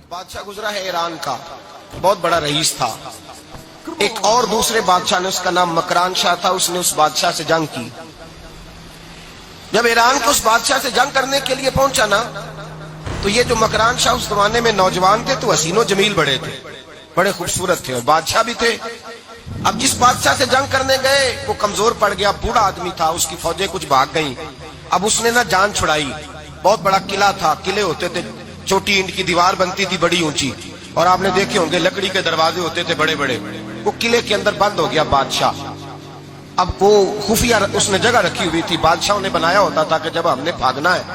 बादशाह गुजरा है ईरान का, बहुत बड़ा रईस था। एक और दूसरे बादशाह ने, उसका नाम मकरान शाह था, उसने उस बादशाह से जंग की। जब ईरान के उस बादशाह से जंग करने के लिए पहुंचा ना, तो ये जो मकरान शाह उस जमाने में नौजवान थे तो हसीनो जमील बड़े थे, बड़े खूबसूरत थे और बादशाह भी थे। अब जिस बादशाह से जंग करने गए वो कमजोर पड़ गया, बूढ़ा आदमी था, उसकी फौजें कुछ भाग गईं। अब उसने ना जान छुड़ाई। बहुत बड़ा किला था, किले होते थे, छोटी ईंट की दीवार बनती थी बड़ी ऊंची, और आपने देखे होंगे लकड़ी के दरवाजे होते थे बड़े बड़े। वो किले के अंदर बंद हो गया बादशाह। अब वो खुफिया उसने जगह रखी हुई थी, बादशाह ने बनाया होता था कि जब हमने भागना है,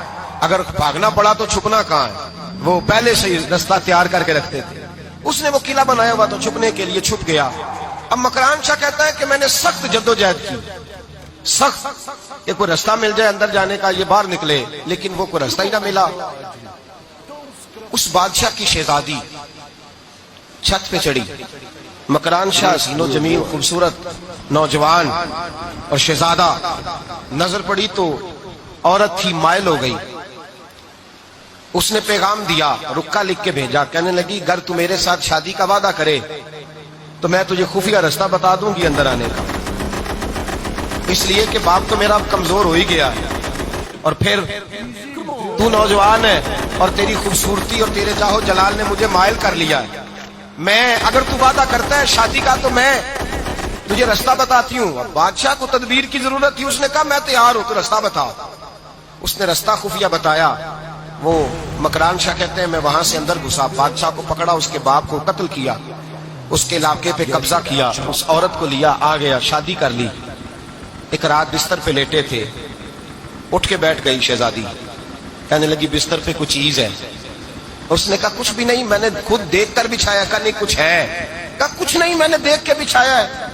अगर भागना पड़ा तो छुपना कहाँ है, वो पहले से ही रास्ता तैयार करके रखते थे। उसने वो किला बनाया हुआ तो छुपने के लिए छुप गया। अब मकरान शाह कहता है कि मैंने सख्त जद्दोजहद की, सख्त कि कोई रास्ता मिल जाए अंदर जाने का, ये बाहर निकले, लेकिन वो कोई रास्ता ही ना मिला। उस बादशाह की शहजादी छत पे चढ़ी। मकरान शाह हसीनो जमील खूबसूरत नौजवान और शहजादा, नजर पड़ी तो औरत थी, मायल हो गई। उसने पैगाम दिया, रुक्का लिख के भेजा, कहने लगी अगर तू मेरे साथ शादी का वादा करे तो मैं तुझे खुफिया रास्ता बता दूंगी अंदर आने का, इसलिए कि बाप तो मेरा अब कमजोर हो ही गया है, और फिर तू नौजवान है और तेरी खूबसूरती और तेरे जाहो जलाल ने मुझे मायल कर लिया है। मैं, अगर तू वादा करता है शादी का तो मैं तुझे रास्ता बताती हूँ। बादशाह को तदबीर की जरूरत थी, उसने कहा मैं तैयार हूं, तो रास्ता बता। उसने रास्ता खुफिया बताया। वो मकरान शाह कहते हैं मैं वहां से अंदर घुसा, बादशाह को पकड़ा, उसके बाप को कत्ल किया, उसके इलाके पे कब्जा किया, उस औरत को लिया, आ गया, शादी कर ली। एक रात बिस्तर पे लेटे थे, उठ के बैठ गई शहजादी, कहने लगी बिस्तर पे कुछ चीज है। उसने कहा कुछ भी नहीं, मैंने खुद देख कर बिछाया। कहा नहीं कुछ है। कहा कुछ नहीं, मैंने देख के बिछाया है,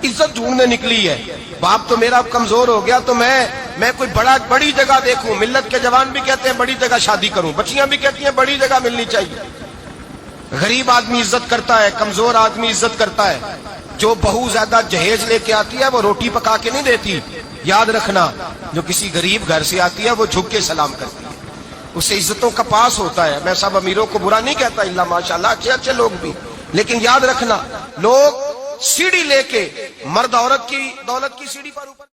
इज्जत ढूंढने निकली है। बाप तो मेरा कमजोर हो गया, तो मैं कोई बड़ी जगह देखूं। मिल्लत के जवान भी कहते हैं बड़ी जगह शादी करूं, बच्चियां भी कहती हैं बड़ी जगह मिलनी चाहिए। गरीब आदमी इज्जत करता है, कमजोर आदमी इज्जत करता है। जो बहू ज्यादा जहेज लेके आती है वो रोटी पका के नहीं देती, याद रखना। जो किसी गरीब घर से आती है वो झुक के सलाम करती है, उससे इज्जतों का पास होता है। मैं सब अमीरों को बुरा नहीं कहता, इल्ला माशाल्लाह अच्छे अच्छे लोग भी, लेकिन याद रखना लोग सीढ़ी लेके मर्द औरत की दौलत की सीढ़ी पर ऊपर